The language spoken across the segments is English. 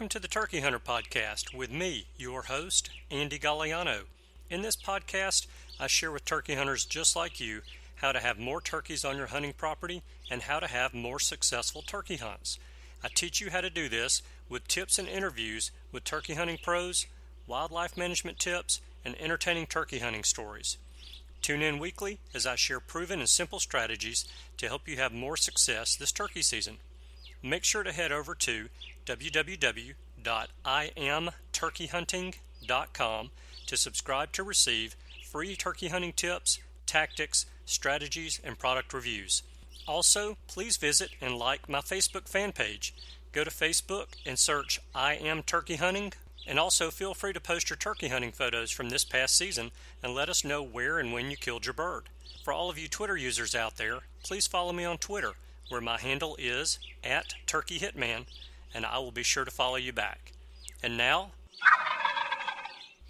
Welcome to the Turkey Hunter Podcast with me, your host, Andy Galliano. In this podcast, I share with turkey hunters just like you how to have more turkeys on your hunting property and how to have more successful turkey hunts. I teach you how to do this with tips and interviews with turkey hunting pros, wildlife management tips, and entertaining turkey hunting stories. Tune in weekly as I share proven and simple strategies to help you have more success this turkey season. Make sure to head over to www.iamturkeyhunting.com to subscribe to receive free turkey hunting tips, tactics, strategies, and product reviews. Also, please visit and like my Facebook fan page. Go to Facebook and search I Am Turkey Hunting, and also feel free to post your turkey hunting photos from this past season and let us know where and when you killed your bird. For all of you Twitter users out there, please follow me on Twitter, where my handle is @TurkeyHitman, and I will be sure to follow you back. And now,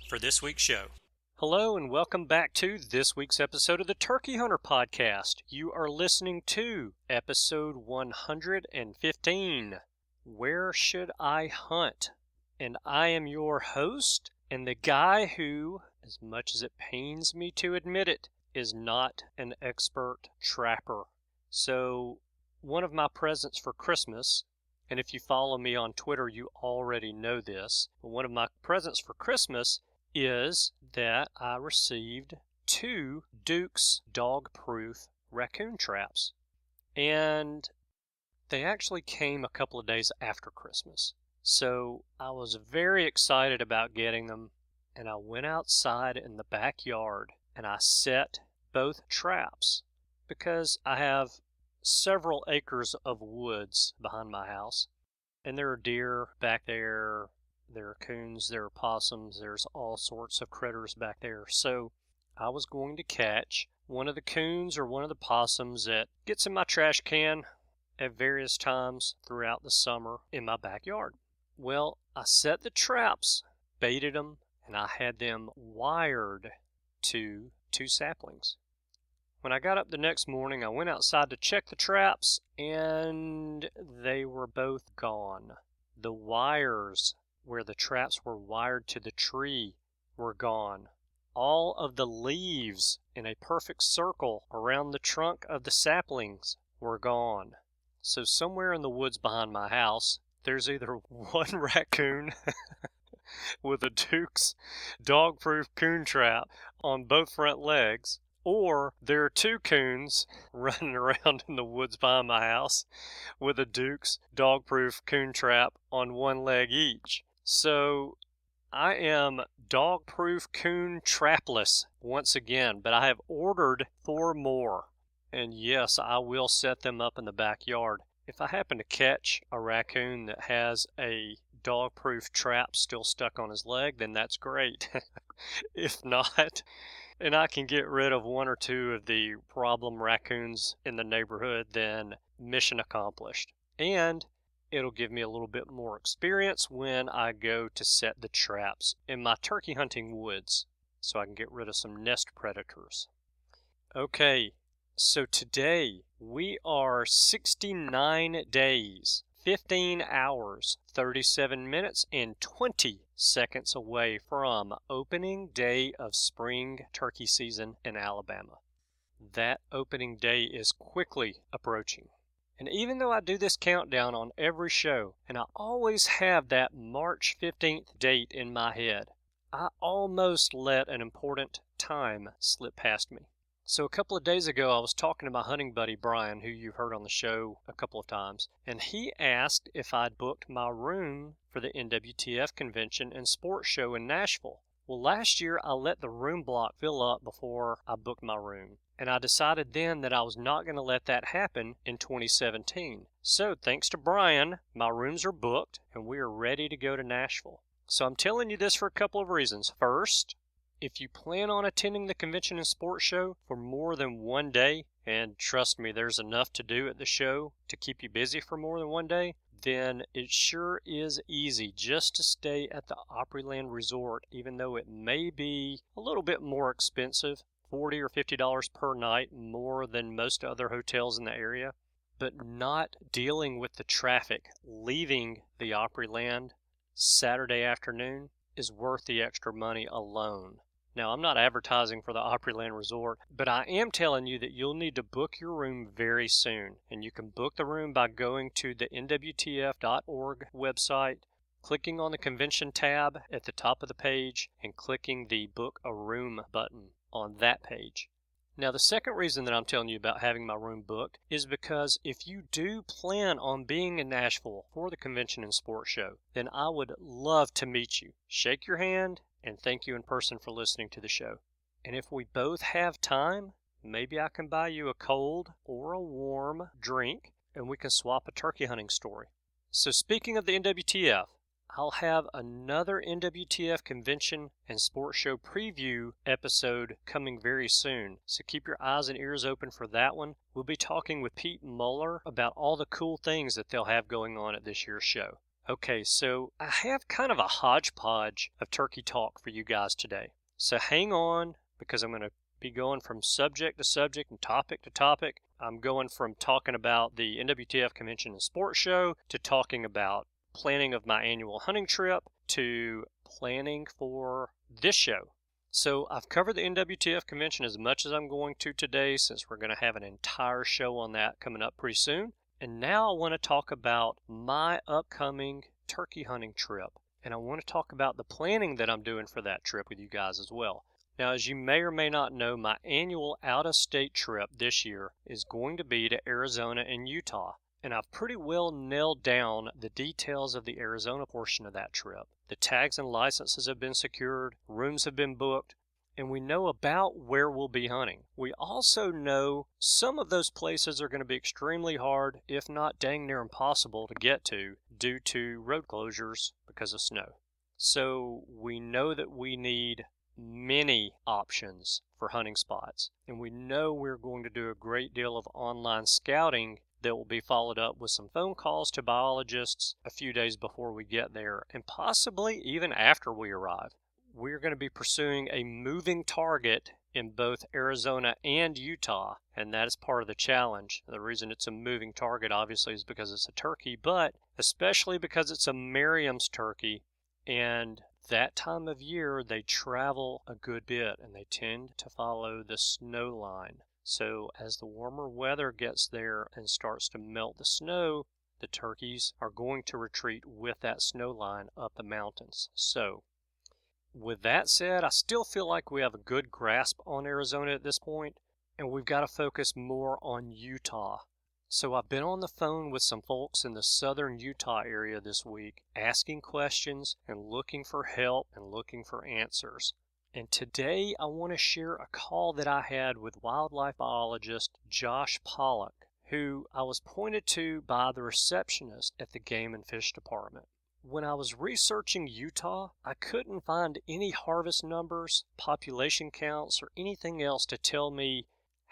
for this week's show. Hello, and welcome back to this week's episode of the Turkey Hunter Podcast. You are listening to episode 115, Where Should I Hunt? And I am your host, and the guy who, as much as it pains me to admit it, is not an expert trapper. So, one of my presents for Christmas, and if you follow me on Twitter, you already know this, but one of my presents for Christmas is that I received 2 Duke's dog-proof raccoon traps. And they actually came a couple of days after Christmas. So I was very excited about getting them, and I went outside in the backyard and I set both traps because I have several acres of woods behind my house, and there are deer back there, there are coons, there are possums, there's all sorts of critters back there. So I was going to catch one of the coons or one of the possums that gets in my trash can at various times throughout the summer in my backyard. Well, I set the traps, baited them, and I had them wired to 2 saplings. When I got up the next morning, I went outside to check the traps, and they were both gone. The wires where the traps were wired to the tree were gone. All of the leaves in a perfect circle around the trunk of the saplings were gone. So somewhere in the woods behind my house, there's either one raccoon with a Duke's dog-proof coon trap on both front legs, or there are 2 coons running around in the woods behind my house with a Duke's dog-proof coon trap on one leg each. So I am dog-proof coon trapless once again, but I have ordered 4 more. And yes, I will set them up in the backyard. If I happen to catch a raccoon that has a dog-proof trap still stuck on his leg, then that's great. If not, and I can get rid of 1 or 2 of the problem raccoons in the neighborhood, then mission accomplished. And it'll give me a little bit more experience when I go to set the traps in my turkey hunting woods, so I can get rid of some nest predators. Okay, so today we are 69 days, 15 hours, 37 minutes, and 20 seconds away from opening day of spring turkey season in Alabama. That opening day is quickly approaching. And even though I do this countdown on every show, and I always have that March 15th date in my head, I almost let an important time slip past me. So a couple of days ago, I was talking to my hunting buddy, Brian, who you've heard on the show a couple of times, and he asked if I'd booked my room for the NWTF convention and sports show in Nashville. Well, last year, I let the room block fill up before I booked my room, and I decided then that I was not going to let that happen in 2017. So, thanks to Brian, my rooms are booked, and we are ready to go to Nashville. So I'm telling you this for a couple of reasons. First, if you plan on attending the convention and sports show for more than 1 day, and trust me, there's enough to do at the show to keep you busy for more than 1 day, then it sure is easy just to stay at the Opryland Resort, even though it may be a little bit more expensive, $40 or $50 per night, more than most other hotels in the area. But not dealing with the traffic leaving the Opryland Saturday afternoon is worth the extra money alone. Now, I'm not advertising for the Opryland Resort, but I am telling you that you'll need to book your room very soon. And you can book the room by going to the NWTF.org website, clicking on the convention tab at the top of the page, and clicking the Book a Room button on that page. Now, the second reason that I'm telling you about having my room booked is because if you do plan on being in Nashville for the Convention and Sports Show, then I would love to meet you, shake your hand, and thank you in person for listening to the show. And if we both have time, maybe I can buy you a cold or a warm drink, and we can swap a turkey hunting story. So speaking of the NWTF, I'll have another NWTF Convention and Sports Show preview episode coming very soon, so keep your eyes and ears open for that one. We'll be talking with Pete Muller about all the cool things that they'll have going on at this year's show. Okay, so I have kind of a hodgepodge of turkey talk for you guys today. So hang on, because I'm going to be going from subject to subject and topic to topic. I'm going from talking about the NWTF Convention and Sports Show to talking about planning of my annual hunting trip to planning for this show. So I've covered the NWTF convention as much as I'm going to today, since we're going to have an entire show on that coming up pretty soon. And now I want to talk about my upcoming turkey hunting trip. And I want to talk about the planning that I'm doing for that trip with you guys as well. Now, as you may or may not know, my annual out-of-state trip this year is going to be to Arizona and Utah. And I've pretty well nailed down the details of the Arizona portion of that trip. The tags and licenses have been secured, rooms have been booked, and we know about where we'll be hunting. We also know some of those places are going to be extremely hard, if not dang near impossible to get to due to road closures because of snow. So we know that we need many options for hunting spots, and we know we're going to do a great deal of online scouting that will be followed up with some phone calls to biologists a few days before we get there, and possibly even after we arrive. We're going to be pursuing a moving target in both Arizona and Utah, and that is part of the challenge. The reason it's a moving target, obviously, is because it's a turkey, but especially because it's a Merriam's turkey, and that time of year they travel a good bit, and they tend to follow the snow line. So as the warmer weather gets there and starts to melt the snow, the turkeys are going to retreat with that snow line up the mountains. So with that said, I still feel like we have a good grasp on Arizona at this point, and we've got to focus more on Utah. So I've been on the phone with some folks in the southern Utah area this week, asking questions and looking for help and looking for answers. And today I want to share a call that I had with wildlife biologist Josh Pollock, who I was pointed to by the receptionist at the Game and Fish Department. When I was researching Utah, I couldn't find any harvest numbers, population counts, or anything else to tell me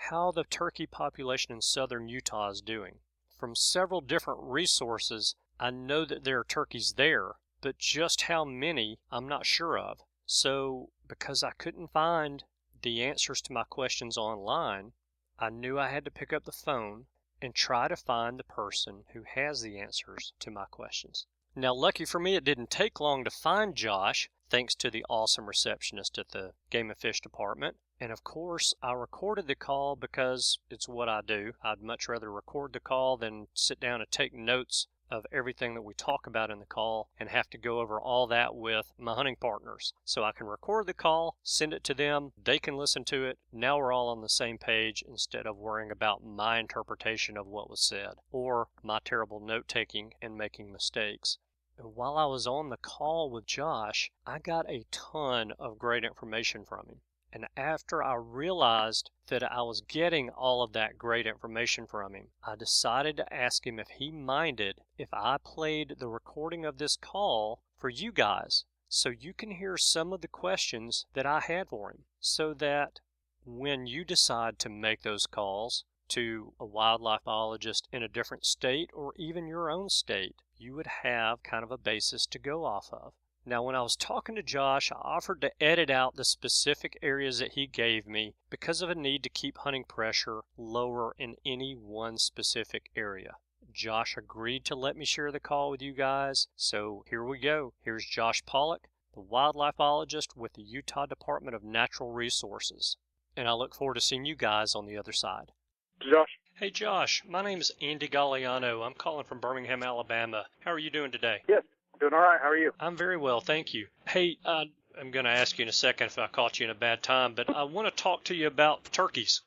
how the turkey population in southern Utah is doing. From several different resources, I know that there are turkeys there, but just how many I'm not sure of. So, because I couldn't find the answers to my questions online, I knew I had to pick up the phone and try to find the person who has the answers to my questions. Now, lucky for me, it didn't take long to find Josh, thanks to the awesome receptionist at the Game and Fish Department. And of course, I recorded the call because it's what I do. I'd much rather record the call than sit down and take notes of everything that we talk about in the call and have to go over all that with my hunting partners. So I can record the call, send it to them, they can listen to it. Now we're all on the same page instead of worrying about my interpretation of what was said or my terrible note-taking and making mistakes. And while I was on the call with Josh, I got a ton of great information from him. And after I realized that I was getting all of that great information from him, I decided to ask him if he minded if I played the recording of this call for you guys, so you can hear some of the questions that I had for him, so that when you decide to make those calls to a wildlife biologist in a different state or even your own state, you would have kind of a basis to go off of. Now, when I was talking to Josh, I offered to edit out the specific areas that he gave me because of a need to keep hunting pressure lower in any one specific area. Josh agreed to let me share the call with you guys, so here we go. Here's Josh Pollock, the wildlife biologist with the Utah Department of Natural Resources. And I look forward to seeing you guys on the other side. Josh. Hey Josh, my name is Andy Galliano. I'm calling from Birmingham, Alabama. How are you doing today? Yes, doing all right. How are you? I'm very well, thank you. Hey, I'm going to ask you in a second if I caught you in a bad time, but I want to talk to you about turkeys.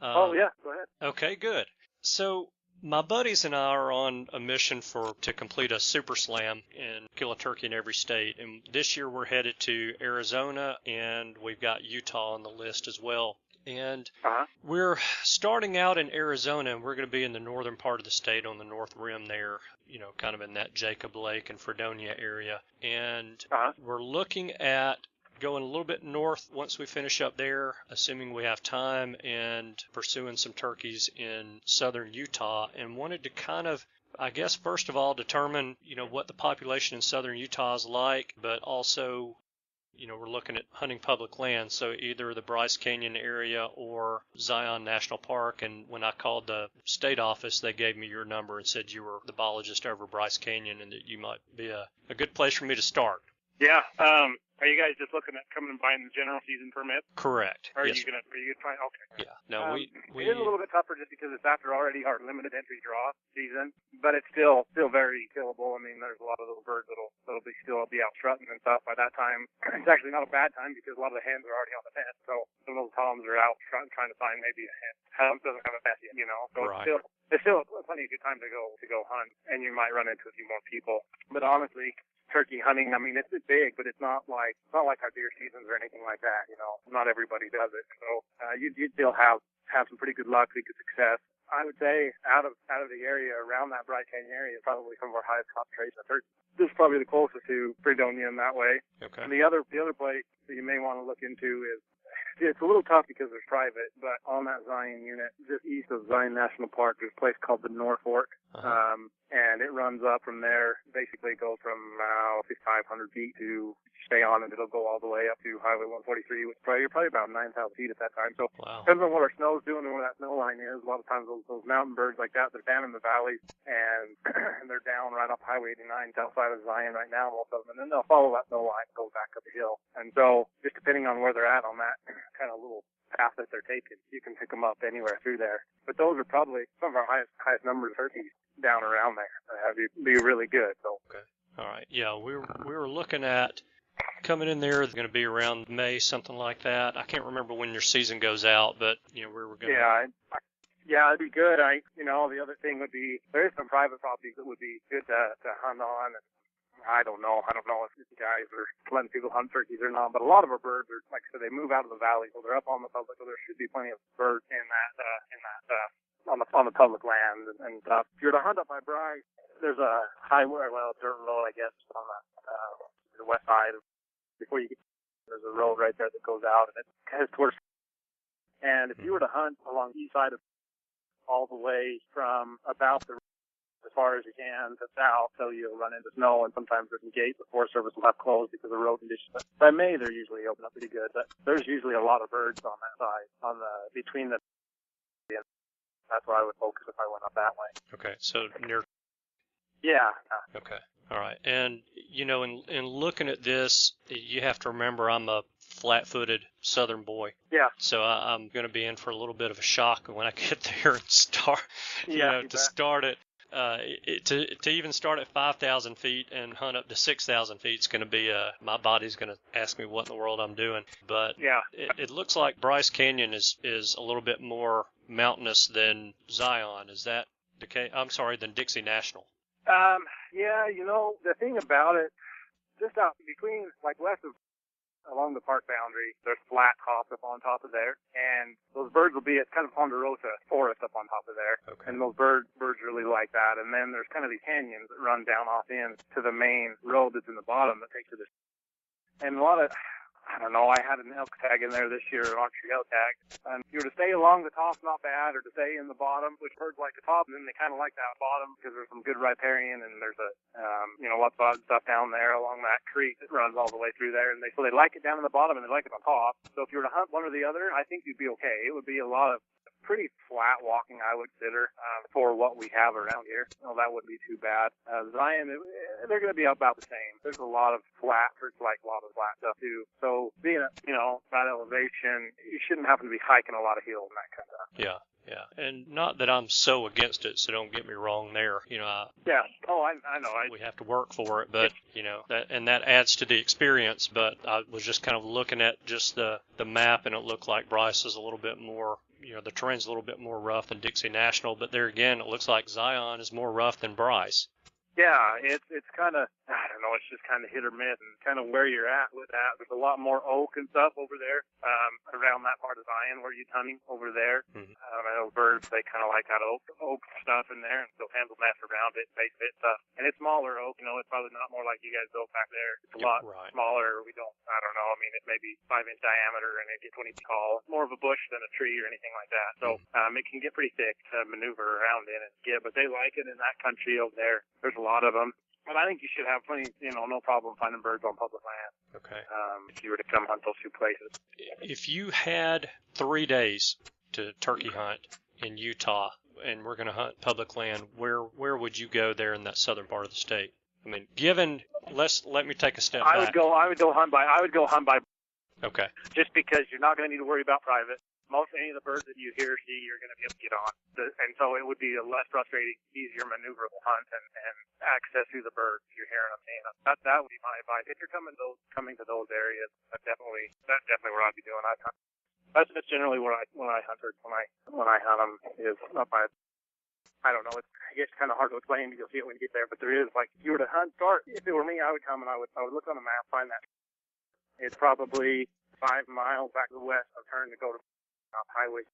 Oh, yeah, go ahead. Okay, good. So my buddies and I are on a mission to complete a super slam and kill a turkey in every state. And this year we're headed to Arizona, and we've got Utah on the list as well. And we're starting out in Arizona, and we're going to be in the northern part of the state on the north rim there, you know, kind of in that Jacob Lake and Fredonia area. And we're looking at going a little bit north once we finish up there, assuming we have time, and pursuing some turkeys in southern Utah, and wanted to kind of, I guess, first of all, determine, you know, what the population in southern Utah is like, but also, you know, we're looking at hunting public land, so either the Bryce Canyon area or Zion National Park. And when I called the state office, they gave me your number and said you were the biologist over Bryce Canyon and that you might be a good place for me to start. Yeah. Are you guys just looking at coming and buying the general season permit? Correct. Or are yes. you gonna try? Okay. Yeah. No, we it is a little bit tougher just because it's after already our limited entry draw season, but it's still very killable. I mean, there's a lot of those birds that'll be out strutting and stuff by that time. It's actually not a bad time because a lot of the hens are already on the fence, so some of those toms are out strutting trying to find maybe a hen. Tom doesn't have a fence yet, you know. So right. It's still plenty of good time to go hunt, and you might run into a few more people. But honestly, turkey hunting, I mean, it's big, but it's not like our deer seasons or anything like that. You know, not everybody does it. So you'd still have some pretty good luck, pretty good success. I would say out of the area around that Bryce Canyon area is probably some of our highest concentration of turkey. This is probably the closest to Fredonia in that way. Okay. And the other place that you may want to look into is, it's a little tough because it's private, but on that Zion unit, just east of Zion National Park, there's a place called the North Fork, and it runs up from there. Basically, it goes from 500 feet to stay on, and it'll go all the way up to Highway 143, which you're probably about 9,000 feet at that time. So depends on what our snow's doing and where that snow line is. A lot of times those mountain birds like that, they're down in the valleys, and they're down right off Highway 89 outside of Zion right now, most of them, and then they'll follow that snow line and go back up the hill. And so just depending on where they're at on that kind of little path that they're taking, you can pick them up anywhere through there. But those are probably some of our highest numbers of turkeys down around there. It'd be really good. So okay, all right, yeah, we were looking at coming in there. It's going to be around May, something like that. I can't remember when your season goes out, but you know we were going. Yeah, it'd be good. The other thing would be there is some private properties that would be good to hunt on. And I don't know if these guys are letting people hunt turkeys or not, but a lot of our birds are, like I said, they move out of the valley, so they're up on the public. So there should be plenty of birds on the public land and stuff. If you're to hunt up by Bryce, there's a highway, dirt road, I guess, on the west side. Before you get, there's a road right there that goes out, and it heads towards. And if you were to hunt along the east side of all the way from about the as far as you can to south, so you'll run into snow, and sometimes there's some gates the Forest Service will have closed because of road conditions. But by May, they're usually open up pretty good. But there's usually a lot of birds on that side, between the. That's where I would focus if I went up that way. Okay, so near. Yeah. Okay, all right, and you know, in looking at this, you have to remember I'm a flat-footed southern boy. Yeah. So I'm going to be in for a little bit of a shock when I get there and start. Start it. To even start at 5,000 feet and hunt up to 6,000 feet is going to be my body's going to ask me what in the world I'm doing. But it looks like Bryce Canyon is a little bit more mountainous than Zion. Is that the case? I'm sorry, than Dixie National. The thing about it, just out between, like west of along the park boundary, there's flat tops up on top of there, and those birds will be at kind of Ponderosa Forest up on top of there, and those birds really like that. And then there's kind of these canyons that run down off in to the main road that's in the bottom that takes to this. And a lot of, I don't know, I had an elk tag in there this year, an archery elk tag, and if you were to stay along the top, not bad, or to stay in the bottom, which birds like the top, and then they kind of like that bottom because there's some good riparian, and there's lots of odd stuff down there along that creek that runs all the way through there, and so they like it down in the bottom and they like it on top. So if you were to hunt one or the other, I think you'd be okay. It would be a lot of pretty flat walking, I would consider, for what we have around here. That wouldn't be too bad. Zion, they're going to be about the same. There's a lot of flat, there's like a lot of flat stuff too. So being at, that elevation, you shouldn't happen to be hiking a lot of hills and that kind of stuff. Yeah. Yeah, and not that I'm so against it, so don't get me wrong there. Yeah. Oh, I know. We have to work for it, but that adds to the experience. But I was just kind of looking at just the map, and it looked like Bryce is a little bit more. The terrain's a little bit more rough than Dixie National, but there again, it looks like Zion is more rough than Bryce. Yeah, it's kind of, I don't know, it's just kind of hit or miss and kind of where you're at with that. There's a lot more oak and stuff over there, around that part of Zion where you're hunting over there. Mm-hmm. I know birds, they kind of like that oak stuff in there, and they'll handle nest around it, base it stuff. And it's smaller oak, it's probably not more like you guys built back there. It's a lot smaller. I don't know, it's maybe 5-inch diameter and it gets 20 feet tall. It's more of a bush than a tree or anything like that. So, it can get pretty thick to maneuver around in and get, but they like it in that country over there. There's a lot of them. But I think you should have plenty, no problem finding birds on public land. Okay. If you were to come hunt those two places. If you had 3 days to turkey hunt in Utah, and we're going to hunt public land, where would you go there in that southern part of the state? Let me take a step back. I would go hunt by. Okay. Just because you're not going to need to worry about private. Most any of the birds that you hear or see, you're going to be able to get on. And so it would be a less frustrating, easier maneuverable hunt and access to the birds if you're hearing them, seeing them. That would be my advice. If you're coming to those areas, that's definitely what I'd be doing. That's generally where I hunt birds when I hunt them is up by. I don't know. I guess it's kind of hard to explain. You'll see it when you get there. But there is, like, if you were to start. If it were me, I would come and I would look on the map, find that. It's probably 5 miles back to the west. I'm turning to go to highway,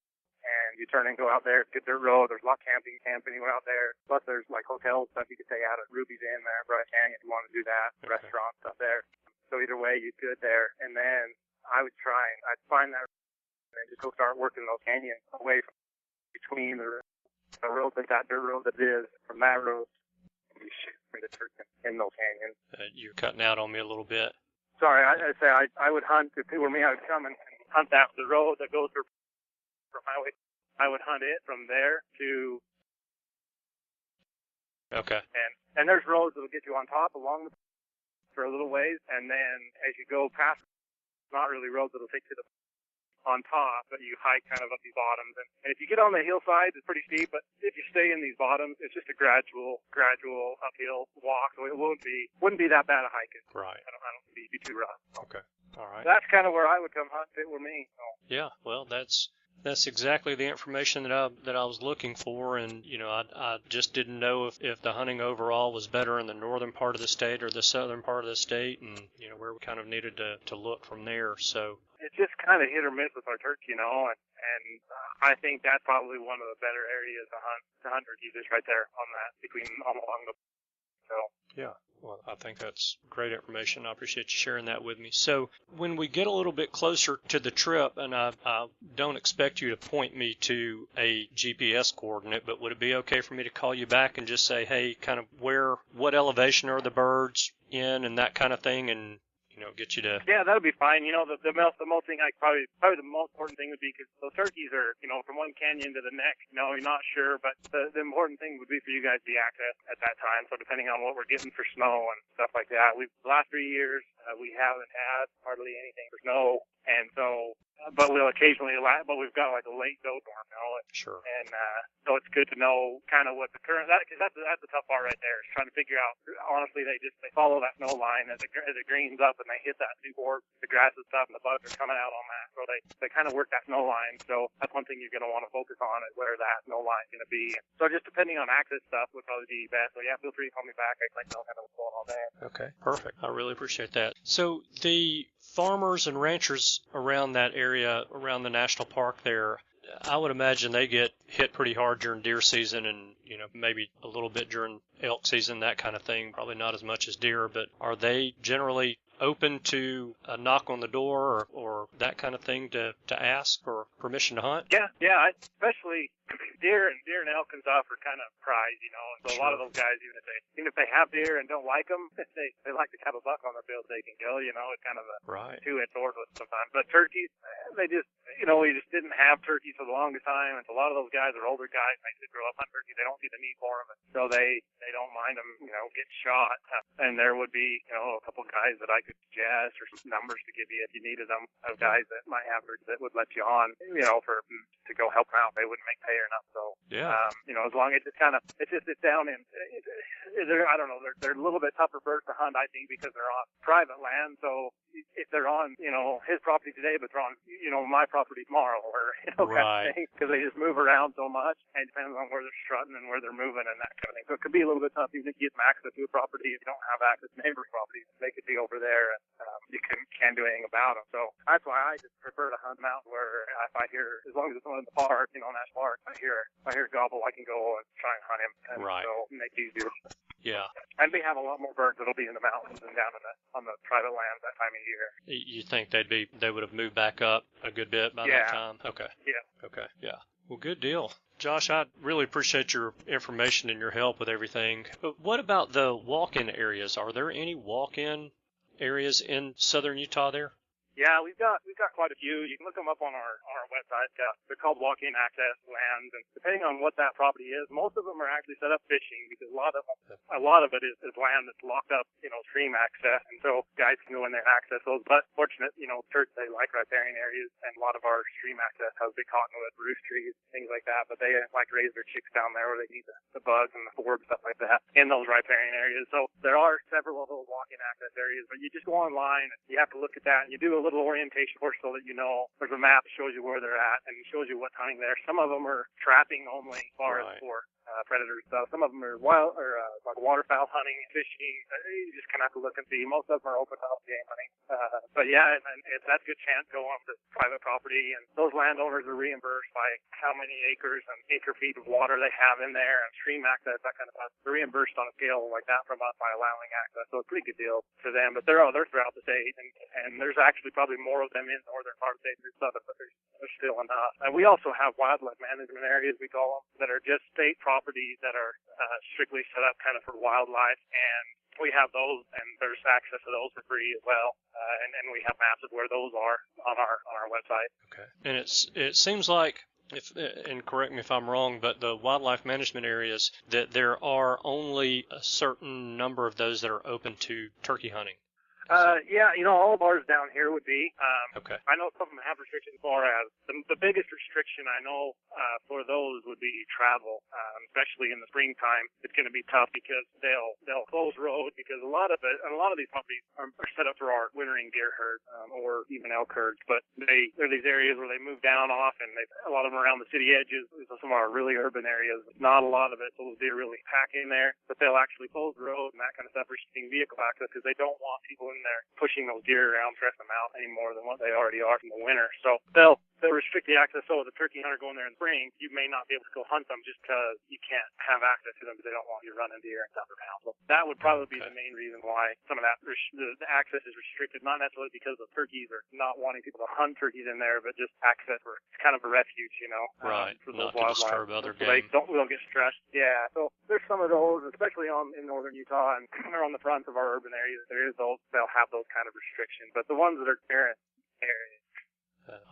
and you turn and go out there. It's a good dirt road. There's a lot of camping anywhere out there. Plus, there's like hotels stuff you could stay out at Ruby's Inn there, Bryce Canyon, if you want to do that. Okay. Restaurant stuff there. So either way, you could there. And then I'd find that and then just go start working those canyons away from between the road, like that dirt road that is from that road. You shoot the turkey in those canyons. You're cutting out on me a little bit. Sorry, I would hunt. If it were me, I would come and hunt that the road that goes through from highway. I would hunt it from there to. Okay. And there's roads that will get you on top along for a little ways, and then as you go past, not really roads that'll take you to the on top, but you hike kind of up these bottoms. And if you get on the hillside, it's pretty steep, but if you stay in these bottoms, it's just a gradual uphill walk. So it wouldn't be that bad a hiking. Right. I don't think it'd be too rough. Okay. All right. That's kind of where I would come hunt if it were me. So. Yeah. Well, that's exactly the information that I was looking for, and I just didn't know if the hunting overall was better in the northern part of the state or the southern part of the state, and where we kind of needed to look from there. So it's just kind of hit or miss with our turkey, and I think that's probably one of the better areas to hunt turkey, just right there on that along the. So. Yeah. Well, I think that's great information. I appreciate you sharing that with me. So when we get a little bit closer to the trip, and I don't expect you to point me to a GPS coordinate, but would it be okay for me to call you back and just say, hey, kind of what elevation are the birds in and that kind of thing, and get you to. Yeah, that would be fine. The most thing, probably the most important thing would be, because those turkeys are, from one canyon to the next, you're not sure, but the important thing would be for you guys to be access at that time. So depending on what we're getting for snow and stuff like that, the last 3 years, we haven't had hardly anything for snow. And so, but we'll occasionally, but we've got like a late snowstorm, Sure. And so it's good to know kind of what the current, because that's the tough part right there, is trying to figure out. Honestly, they follow that snow line as it greens up, and they hit that newport, the grass and stuff, and the bugs are coming out on that. So they kind of work that snow line. So that's one thing you're going to want to focus on, is where that snow line is going to be. So just depending on access stuff would probably be best. So yeah, feel free to call me back. I can know kind of what's going on there. Okay, perfect. I really appreciate that. So the farmers and ranchers around that area, around the national park there, I would imagine they get hit pretty hard during deer season, and maybe a little bit during elk season, that kind of thing. Probably not as much as deer, but are they generally open to a knock on the door or that kind of thing to ask for permission to hunt? Yeah, especially deer and elk and stuff are kind of prized, you know. And so a lot of those guys, even if they have deer and don't like them, they like to have a buck on their field they can kill. You know, it's kind of a two-edged sword with sometimes. But turkeys, they just, you know, we just didn't have turkeys for the longest time. And so a lot of those guys are older guys. And they grow up on turkeys. They don't see the need for them, and so they don't mind them, you know, getting shot. And there would be, you know, a couple guys that I could suggest or some numbers to give you if you needed them of guys that might have birds that would let you on, you know, to go help them out. They wouldn't make pay or nothing. So, you know, as long as it's down in, I don't know, they're a little bit tougher birds to hunt, I think, because they're on private land. So if they're on, you know, his property today, but they're on, you know, my property tomorrow, or, you know, kind of thing, because they just move around so much, and it depends on where they're strutting and where they're moving and that kind of thing. So it could be a little bit tough even if you get access to a property. If you don't have access to neighbors' properties, they could be over there, and you can't do anything about them. So that's why I just prefer to hunt them out where if I hear, as long as it's not in the park, you know, national park, if I hear gobble, I can go and try and hunt him. And so make it easier. Yeah. And we have a lot more birds that'll be in the mountains and down on the private lands that time of year. You think they would have moved back up a good bit by that time? Okay. Yeah. Okay. Yeah. Well, good deal. Josh, I really appreciate your information and your help with everything. But what about the walk-in areas? Are there any walk-in areas in southern Utah there? Yeah, we've got quite a few. You can look them up on our website. They're called walk-in access lands, and depending on what that property is, most of them are actually set up fishing because a lot of it is land that's locked up, you know, stream access, and so guys can go in there and access those. But fortunate, you know, turkeys, they like riparian areas, and a lot of our stream access has big cottonwood, roost trees, things like that. But they like raise their chicks down there where they need the bugs and the forbs, stuff like that, in those riparian areas. So there are several of those walk-in access areas, but you just go online and you have to look at that, and you do a little orientation course so that you know there's a map that shows you where they're at and shows you what's hunting there. Some of them are trapping only as far as for predator stuff. Some of them are wild or like waterfowl hunting, fishing. You just kind of have to look and see. Most of them are open house game hunting. But yeah, and that's a good chance to go on to private property, and those landowners are reimbursed by how many acres and acre feet of water they have in there and stream access, that kind of stuff. They're reimbursed on a scale like that from us by allowing access. So it's a pretty good deal for them. But they're throughout the state, and there's actually probably more of them in the northern part of the state. There's there's still enough. And we also have wildlife management areas, we call them, that are just state properties that are strictly set up kind of for wildlife, and we have those, and there's access to those for free as well, and we have maps of where those are on our website. Okay. And it seems like, and correct me if I'm wrong, but the wildlife management areas, that there are only a certain number of those that are open to turkey hunting. Yeah, you know, all of ours down here would be. Okay. I know some of them have restrictions as far as the biggest restriction I know for those would be travel, especially in the springtime. It's going to be tough because they'll close roads because a lot of these properties are set up for our wintering deer herd or even elk herds, but they're these areas where they move down off, and a lot of them around the city edges. Some are really urban areas. Not a lot of it, so those deer really pack in there, but they'll actually close the road and that kind of stuff, restricting vehicle access because they don't want people in there pushing those deer around, stressing them out any more than what they already are from the winter. So they'll restrict the access. So as a turkey hunter going there in spring, you may not be able to go hunt them just because you can't have access to them because they don't want you running deer and stuff around. So that would probably be the main reason why some of that the access is restricted. Not necessarily because the turkeys are not wanting people to hunt turkeys in there, but just access for it's kind of a refuge, you know. Right. For those not to disturb other game. They don't get stressed. Yeah. So there's some of those, especially in northern Utah, and they're on the fronts of our urban areas. There is those. They'll have those kind of restrictions, but the ones that are current areas.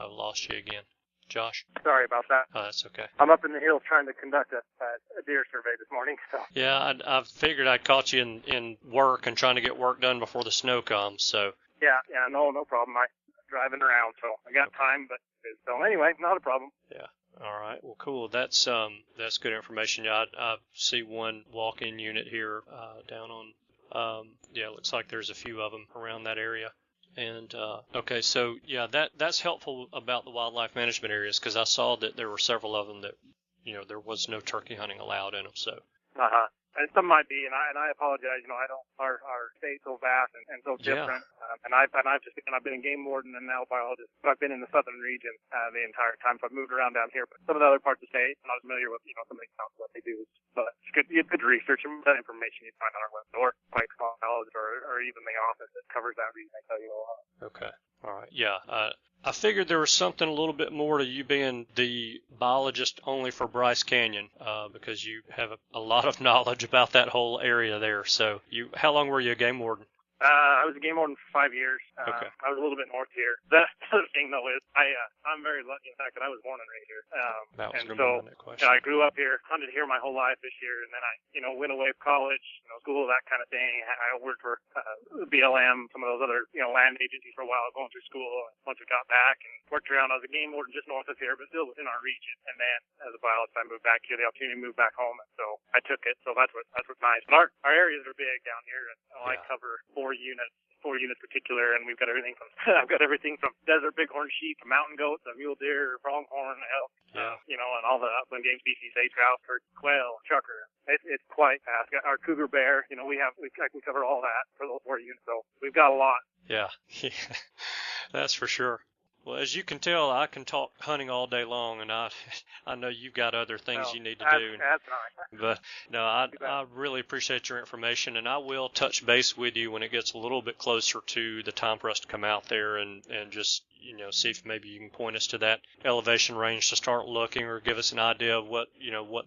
I lost you again. Josh? Sorry about that. Oh, that's okay. I'm up in the hills trying to conduct a deer survey this morning. So. Yeah, I figured I'd caught you in work and trying to get work done before the snow comes. So. Yeah, no problem. I'm driving around, so I got time. But so anyway, not a problem. Yeah. All right. Well, cool. That's good information. Yeah, I see one walk-in unit here down on. Yeah, it looks like there's a few of them around that area. And okay, so yeah, that's helpful about the wildlife management areas because I saw that there were several of them that, you know, there was no turkey hunting allowed in them. So. And some might be, and I apologize. You know, I don't. Our state's so vast and so different. Yeah. And I've been a game warden and now biologist. But I've been in the southern region the entire time. So I've moved around down here. But some of the other parts of the state, I'm not familiar with. You know, some of the accounts what they do. But it's good to research and that information you find on our website or Mike's biologist or even the office that covers that region. I tell you a lot. Okay. All right. Yeah. I figured there was something a little bit more to you being the biologist only for Bryce Canyon, because you have a lot of knowledge about that whole area there. So, how long were you a game warden? I was a game warden for 5 years. Okay. I was a little bit north here. The other thing, though, is I'm very lucky in the fact that I was born and raised here. That was and going so, to be my question. I grew up here, hunted here my whole life this year, and then I, went away to college, school, that kind of thing. I worked for BLM, some of those other, land agencies for a while, going through school. Once we got back and worked around, I was a game warden just north of here, but still within our region. And then, as a biologist, I moved back here, the opportunity to move back home, and so I took it. So that's what's nice. But our areas are big down here, and I cover 4 units particular, and we've got everything from I've got everything from desert bighorn sheep to mountain goats, a mule deer, pronghorn, elk, and all the upland game species, sage grouse, turkey, quail, chucker. It's quite vast. Our cougar bear, we cover all that for those 4 units, so we've got a lot. Yeah, that's for sure. Well, as you can tell, I can talk hunting all day long, and I know you've got other things you need to do. That's nice. But no, I really appreciate your information, and I will touch base with you when it gets a little bit closer to the time for us to come out there and just see if maybe you can point us to that elevation range to start looking, or give us an idea of what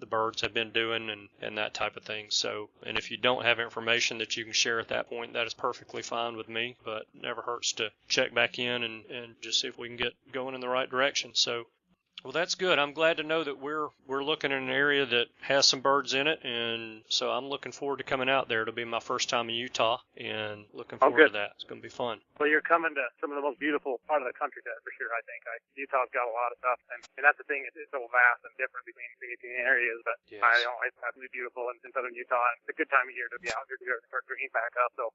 the birds have been doing and that type of thing. So, and if you don't have information that you can share at that point, that is perfectly fine with me, but it never hurts to check back in and just see if we can get going in the right direction. So, well, that's good. I'm glad to know that we're looking in an area that has some birds in it, and so I'm looking forward to coming out there. It'll be my first time in Utah, and looking forward to that. It's going to be fun. Well, you're coming to some of the most beautiful part of the country, for sure, I think. Utah's got a lot of stuff, and that's the thing. It's so vast and different between areas, but yes. It's absolutely beautiful in southern Utah, and it's a good time of year to be out here to start bringing back up, so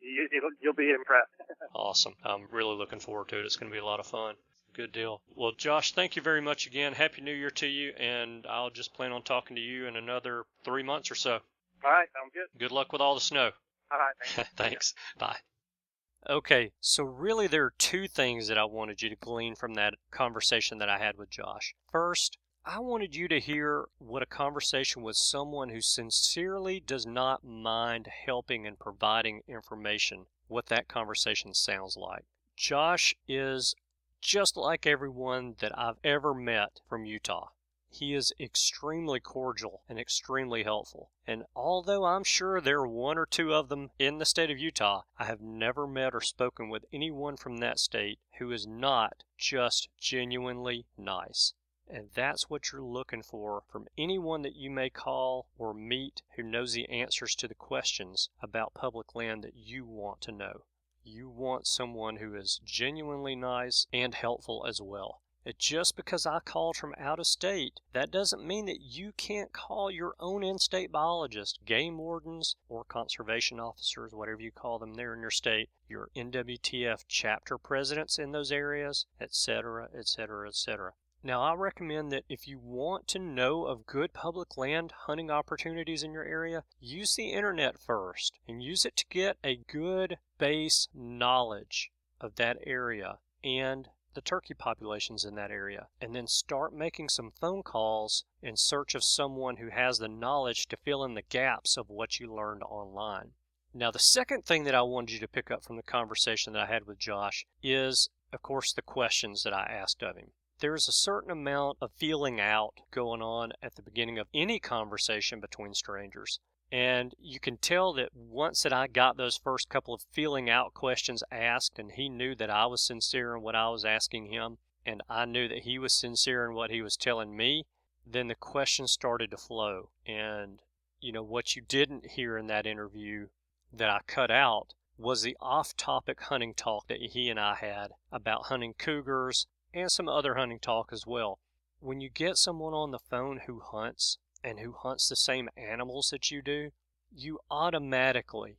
you'll be impressed. Awesome. I'm really looking forward to it. It's going to be a lot of fun. Good deal. Well, Josh, thank you very much again. Happy New Year to you, and I'll just plan on talking to you in another 3 months or so. All right, sounds good. Good luck with all the snow. All right, thanks. Thanks. Bye. Okay, so really there are 2 things that I wanted you to glean from that conversation that I had with Josh. First, I wanted you to hear what a conversation with someone who sincerely does not mind helping and providing information, what that conversation sounds like. Josh is just like everyone that I've ever met from Utah. He is extremely cordial and extremely helpful. And although I'm sure there are 1 or 2 of them in the state of Utah, I have never met or spoken with anyone from that state who is not just genuinely nice. And that's what you're looking for from anyone that you may call or meet who knows the answers to the questions about public land that you want to know. You want someone who is genuinely nice and helpful as well. Just because I called from out of state, that doesn't mean that you can't call your own in-state biologist, game wardens, or conservation officers, whatever you call them there in your state, your NWTF chapter presidents in those areas, etc., etc., etc. Now, I recommend that if you want to know of good public land hunting opportunities in your area, use the internet first and use it to get a good base knowledge of that area and the turkey populations in that area, and then start making some phone calls in search of someone who has the knowledge to fill in the gaps of what you learned online. Now, the second thing that I wanted you to pick up from the conversation that I had with Josh is, of course, the questions that I asked of him. There's a certain amount of feeling out going on at the beginning of any conversation between strangers. And you can tell that once that I got those first couple of feeling out questions asked, and he knew that I was sincere in what I was asking him, and I knew that he was sincere in what he was telling me, then the questions started to flow. And, what you didn't hear in that interview that I cut out was the off-topic hunting talk that he and I had about hunting cougars and some other hunting talk as well. When you get someone on the phone who hunts, and who hunts the same animals that you do, you automatically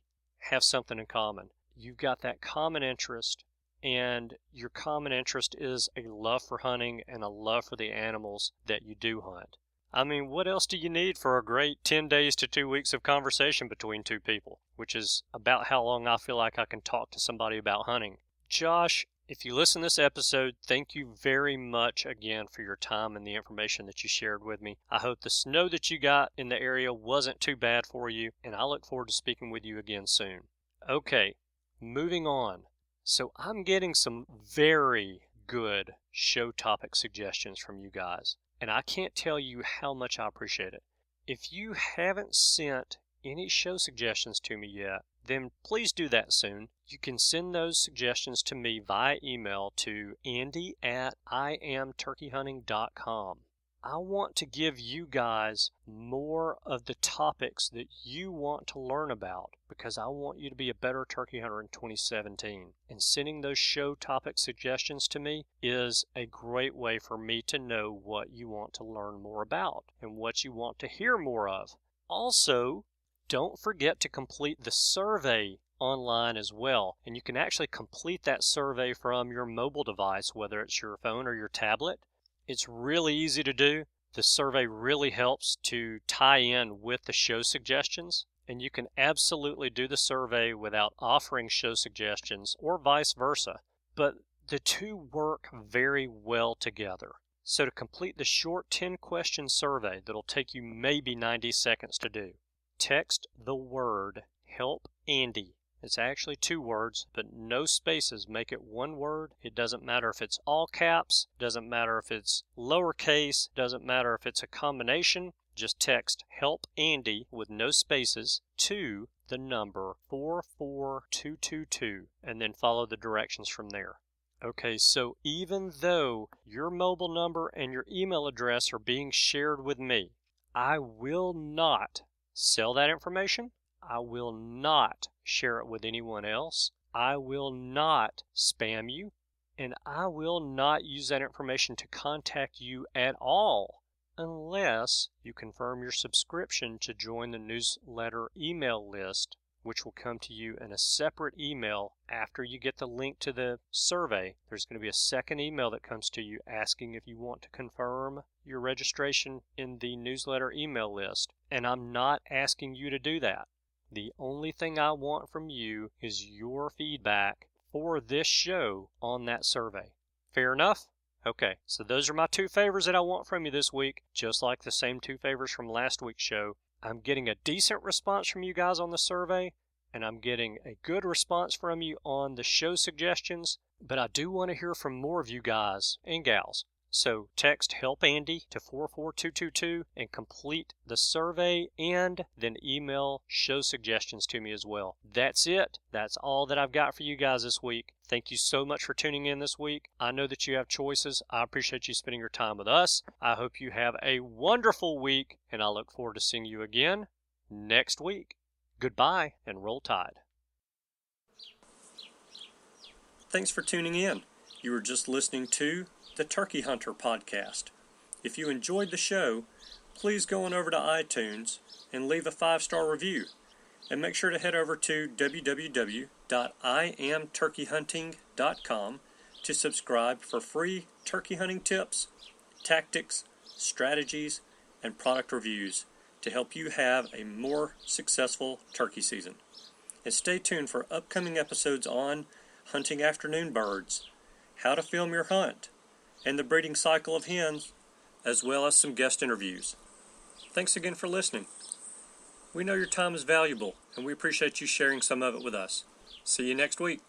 have something in common. You've got that common interest, and your common interest is a love for hunting and a love for the animals that you do hunt. I mean, what else do you need for a great 10 days to 2 weeks of conversation between 2 people, which is about how long I feel like I can talk to somebody about hunting. Josh, if you listen to this episode, thank you very much again for your time and the information that you shared with me. I hope the snow that you got in the area wasn't too bad for you, and I look forward to speaking with you again soon. Okay, moving on. So I'm getting some very good show topic suggestions from you guys, and I can't tell you how much I appreciate it. If you haven't sent any show suggestions to me yet, then please do that soon. You can send those suggestions to me via email to andy@iamturkeyhunting.com. I want to give you guys more of the topics that you want to learn about because I want you to be a better turkey hunter in 2017. And sending those show topic suggestions to me is a great way for me to know what you want to learn more about and what you want to hear more of. Also, don't forget to complete the survey online as well. And you can actually complete that survey from your mobile device, whether it's your phone or your tablet. It's really easy to do. The survey really helps to tie in with the show suggestions, and you can absolutely do the survey without offering show suggestions or vice versa. But the two work very well together. So to complete the short 10-question survey that'll take you maybe 90 seconds to do, text the word "Help Andy." It's actually 2 words, but no spaces, make it 1 word. It doesn't matter if it's all caps, doesn't matter if it's lowercase, doesn't matter if it's a combination. Just text "Help Andy" with no spaces to the number 44222 and then follow the directions from there. Okay, so even though your mobile number and your email address are being shared with me, I will not sell that information. I will not share it with anyone else. I will not spam you, and I will not use that information to contact you at all unless you confirm your subscription to join the newsletter email list, which will come to you in a separate email after you get the link to the survey. There's going to be a second email that comes to you asking if you want to confirm your registration in the newsletter email list, and I'm not asking you to do that. The only thing I want from you is your feedback for this show on that survey. Fair enough? Okay, so those are my 2 favors that I want from you this week, just like the same 2 favors from last week's show. I'm getting a decent response from you guys on the survey, and I'm getting a good response from you on the show suggestions, but I do want to hear from more of you guys and gals. So text "Help Andy" to 44222 and complete the survey, and then email show suggestions to me as well. That's it. That's all that I've got for you guys this week. Thank you so much for tuning in this week. I know that you have choices. I appreciate you spending your time with us. I hope you have a wonderful week, and I look forward to seeing you again next week. Goodbye and roll tide. Thanks for tuning in. You were just listening to the Turkey Hunter Podcast. If you enjoyed the show, please go on over to iTunes and leave a 5-star review. And make sure to head over to www.iamturkeyhunting.com to subscribe for free turkey hunting tips, tactics, strategies, and product reviews to help you have a more successful turkey season. And stay tuned for upcoming episodes on hunting afternoon birds, how to film your hunt, and the breeding cycle of hens, as well as some guest interviews. Thanks again for listening. We know your time is valuable, and we appreciate you sharing some of it with us. See you next week.